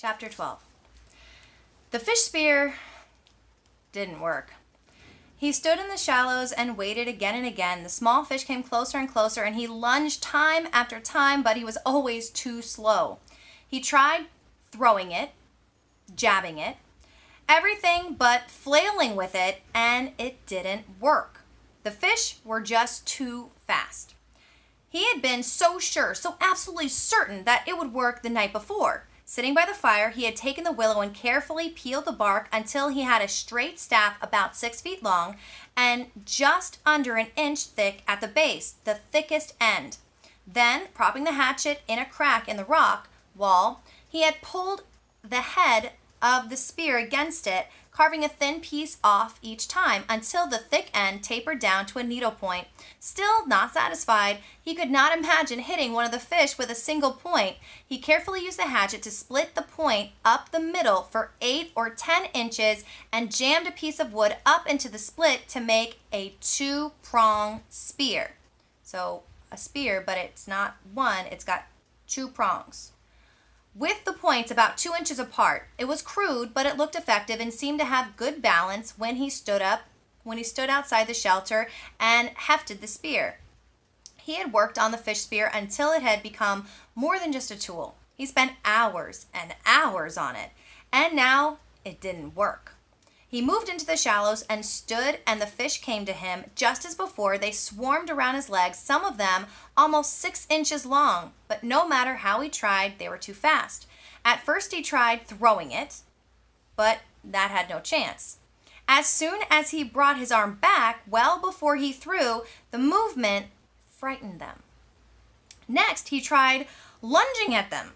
Chapter 12. The fish spear didn't work. He stood in the shallows and waited again and again. The small fish came closer and closer, and he lunged time after time, but he was always too slow. He tried throwing it, jabbing it, everything but flailing with it, and it didn't work. The fish were just too fast. He had been so sure, so absolutely certain that it would work the night before. Sitting by the fire, he had taken the willow and carefully peeled the bark until he had a straight staff about 6 feet long and just under an inch thick at the base, the thickest end. Then, propping the hatchet in a crack in the rock wall, he had pulled the head of the spear against it, carving a thin piece off each time until the thick end tapered down to a needle point. Still not satisfied, he could not imagine hitting one of the fish with a single point. He carefully used the hatchet to split the point up the middle for 8 or 10 inches and jammed a piece of wood up into the split to make a 2-prong spear. So a spear, but it's not one, it's got 2 prongs. With the points about 2 inches apart. It was crude, but it looked effective and seemed to have good balance when he stood outside the shelter and hefted the spear. He had worked on the fish spear until it had become more than just a tool. He spent hours and hours on it, and now it didn't work. He moved into the shallows and stood, and the fish came to him just as before. They swarmed around his legs, some of them almost 6 inches long, but no matter how he tried, they were too fast. At first he tried throwing it, but that had no chance. As soon as he brought his arm back, well before he threw, the movement frightened them. Next, he tried lunging at them,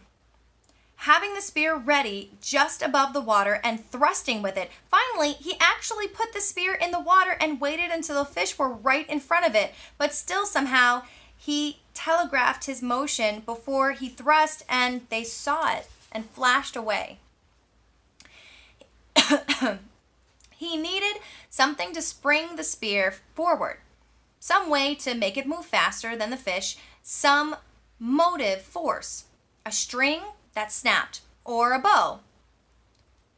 having the spear ready just above the water and thrusting with it. Finally, he actually put the spear in the water and waited until the fish were right in front of it, but still somehow he telegraphed his motion before he thrust, and they saw it and flashed away. He needed something to spring the spear forward, some way to make it move faster than the fish, some motive force, a string that snapped, or a bow.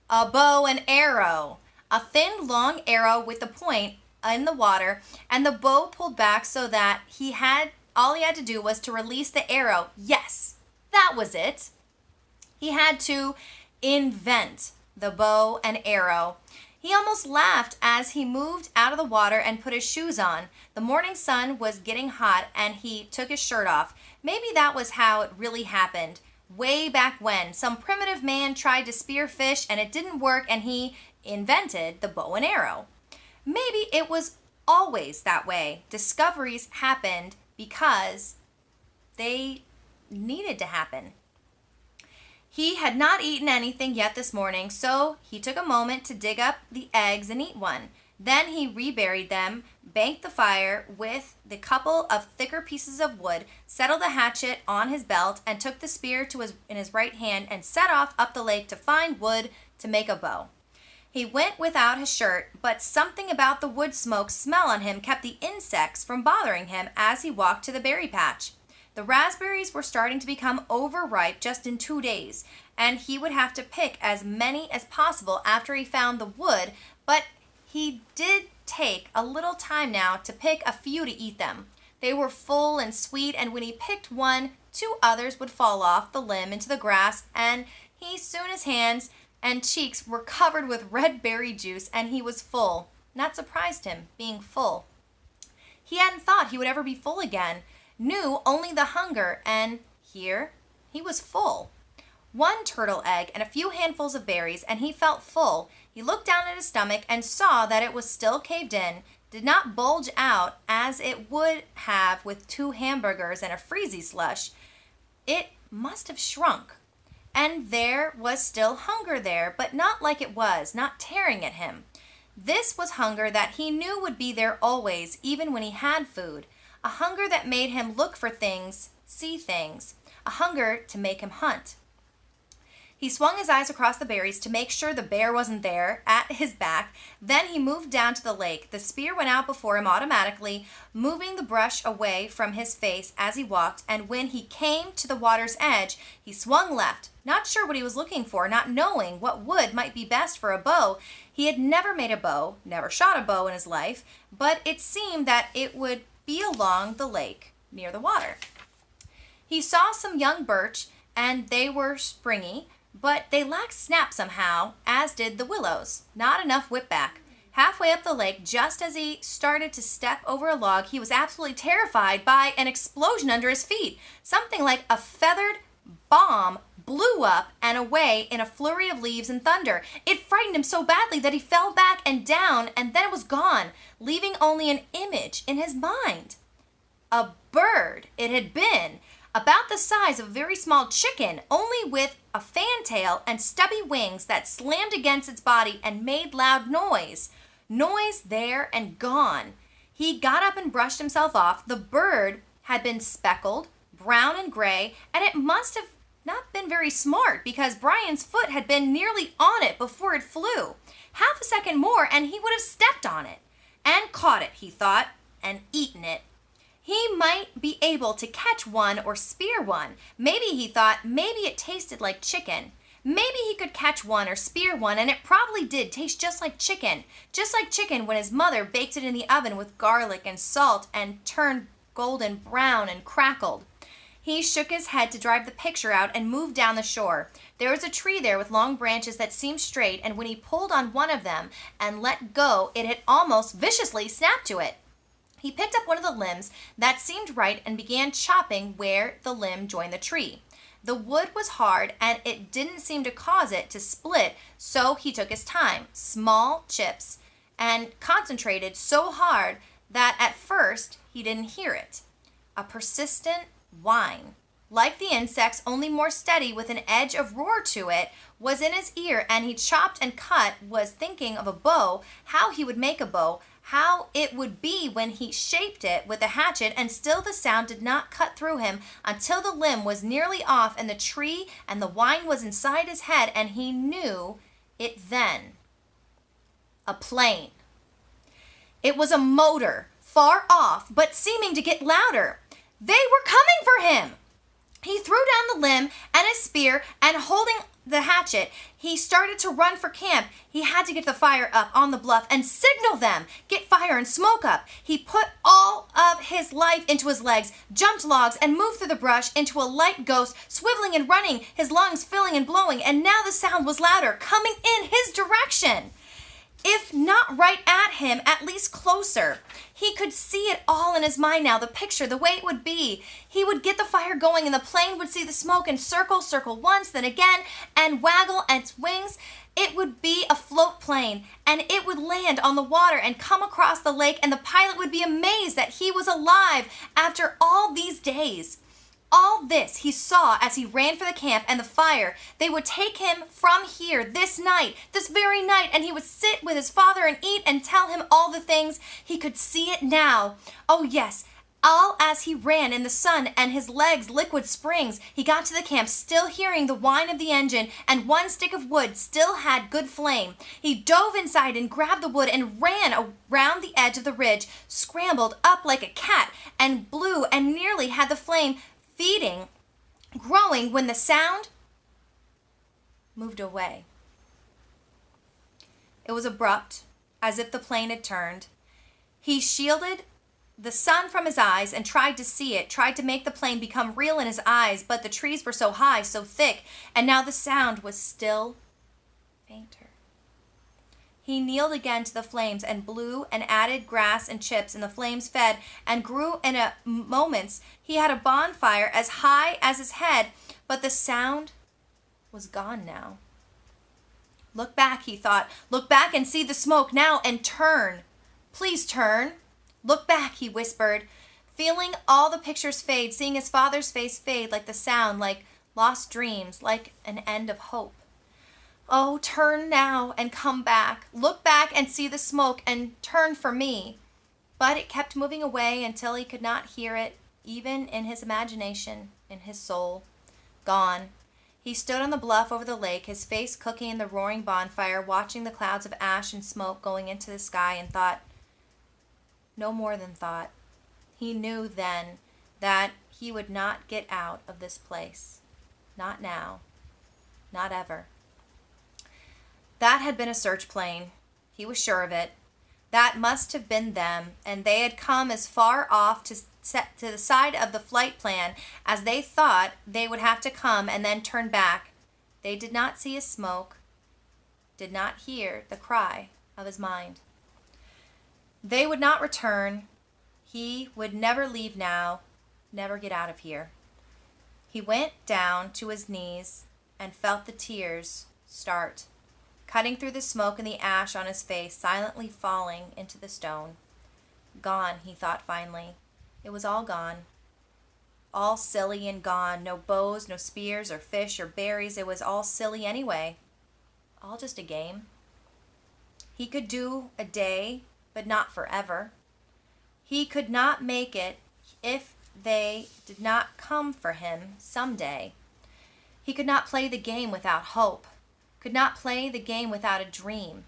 A bow and arrow. A thin, long arrow with the point in the water, and the bow pulled back so that all he had to do was to release the arrow. Yes, that was it. He had to invent the bow and arrow. He almost laughed as he moved out of the water and put his shoes on. The morning sun was getting hot, and he took his shirt off. Maybe that was how it really happened. Way back when, some primitive man tried to spear fish and it didn't work, and he invented the bow and arrow. Maybe it was always that way. Discoveries happened because they needed to happen. He had not eaten anything yet this morning, so he took a moment to dig up the eggs and eat one. Then he reburied them, banked the fire with the couple of thicker pieces of wood, settled the hatchet on his belt, and took the spear in his right hand and set off up the lake to find wood to make a bow. He went without his shirt, but something about the wood smoke smell on him kept the insects from bothering him as he walked to the berry patch. The raspberries were starting to become overripe just in 2 days, and he would have to pick as many as possible after he found the wood, but he did take a little time now to pick a few to eat them. They were full and sweet, and when he picked one, 2 others would fall off the limb into the grass, and soon his hands and cheeks were covered with red berry juice, and he was full. That surprised him, being full. He hadn't thought he would ever be full again, knew only the hunger, and here he was full. 1 turtle egg and a few handfuls of berries, and he felt full. He looked down at his stomach and saw that it was still caved in, did not bulge out as it would have with 2 hamburgers and a freezy slush. It must have shrunk. And there was still hunger there, but not like it was, not tearing at him. This was hunger that he knew would be there always, even when he had food. A hunger that made him look for things, see things. A hunger to make him hunt. He swung his eyes across the berries to make sure the bear wasn't there at his back. Then he moved down to the lake. The spear went out before him automatically, moving the brush away from his face as he walked, and when he came to the water's edge, he swung left, not sure what he was looking for, not knowing what wood might be best for a bow. He had never made a bow, never shot a bow in his life, but it seemed that it would be along the lake near the water. He saw some young birch, and they were springy, but they lacked snap somehow, as did the willows. Not enough whipback. Halfway up the lake, just as he started to step over a log, he was absolutely terrified by an explosion under his feet. Something like a feathered bomb blew up and away in a flurry of leaves and thunder. It frightened him so badly that he fell back and down, and then it was gone, leaving only an image in his mind. A bird it had been, about the size of a very small chicken, only with a fantail and stubby wings that slammed against its body and made loud noise. Noise there and gone. He got up and brushed himself off. The bird had been speckled, brown and gray, and it must have not been very smart because Brian's foot had been nearly on it before it flew. Half a second more and he would have stepped on it and caught it, he thought, and eaten it. He might be able to catch one or spear one. Maybe, he thought, maybe it tasted like chicken. Maybe he could catch one or spear one, and it probably did taste just like chicken when his mother baked it in the oven with garlic and salt and turned golden brown and crackled. He shook his head to drive the picture out and moved down the shore. There was a tree there with long branches that seemed straight, and when he pulled on one of them and let go, it had almost viciously snapped to it. He picked up one of the limbs that seemed right and began chopping where the limb joined the tree. The wood was hard and it didn't seem to cause it to split, so he took his time, small chips, and concentrated so hard that at first he didn't hear it. A persistent whine, like the insects, only more steady with an edge of roar to it, was in his ear, and he chopped and cut, was thinking of a bow, how he would make a bow, how it would be when he shaped it with a hatchet, and still the sound did not cut through him until the limb was nearly off and the tree and the whine was inside his head, and he knew it then. A plane. It was a motor, far off, but seeming to get louder. They were coming for him! He threw down the limb and his spear, and holding the hatchet, he started to run for camp. He had to get the fire up on the bluff and signal them. Get fire and smoke up. He put all of his life into his legs, jumped logs, and moved through the brush into a light ghost, swiveling and running, his lungs filling and blowing, and now the sound was louder, coming in his direction. If not right at him, at least closer. He could see it all in his mind now, the picture, the way it would be. He would get the fire going and the plane would see the smoke and circle once, then again, and waggle its wings. It would be a float plane, and it would land on the water and come across the lake, and the pilot would be amazed that he was alive after all these days. All this he saw as he ran for the camp and the fire. They would take him from here this night, this very night, and he would sit with his father and eat and tell him all the things. He could see it now. Oh yes, all as he ran in the sun and his legs liquid springs. He got to the camp still hearing the whine of the engine, and one stick of wood still had good flame. He dove inside and grabbed the wood and ran around the edge of the ridge, scrambled up like a cat and blew and nearly had the flame feeding, growing when the sound moved away. It was abrupt, as if the plane had turned. He shielded the sun from his eyes and tried to see it, tried to make the plane become real in his eyes, but the trees were so high, so thick, and now the sound was still fainter. He kneeled again to the flames and blew and added grass and chips, and the flames fed and grew in a moments. He had a bonfire as high as his head, but the sound was gone now. Look back, he thought. Look back and see the smoke now and turn. Please turn. Look back, he whispered, feeling all the pictures fade, seeing his father's face fade like the sound, like lost dreams, like an end of hope. Oh, turn now and come back. Look back and see the smoke and turn for me. But it kept moving away until he could not hear it, even in his imagination, in his soul. Gone. He stood on the bluff over the lake, his face cooking in the roaring bonfire, watching the clouds of ash and smoke going into the sky, and thought, no more than thought. He knew then that he would not get out of this place. Not now. Not ever. That had been a search plane. He was sure of it. That must have been them, and they had come as far off to the side of the flight plan as they thought they would have to come, and then turn back. They did not see his smoke, did not hear the cry of his mind. They would not return. He would never leave now, never get out of here. He went down to his knees and felt the tears start, cutting through the smoke and the ash on his face, silently falling into the stone. Gone, he thought finally. It was all gone. All silly and gone. No bows, no spears or fish or berries. It was all silly anyway. All just a game. He could do a day, but not forever. He could not make it if they did not come for him someday. He could not play the game without hope, could not play the game without a dream.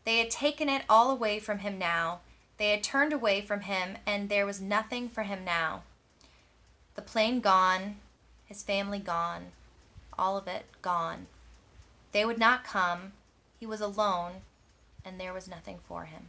They had taken it all away from him now. They had turned away from him, and there was nothing for him now. The plane gone, his family gone, all of it gone. They would not come. He was alone, and there was nothing for him.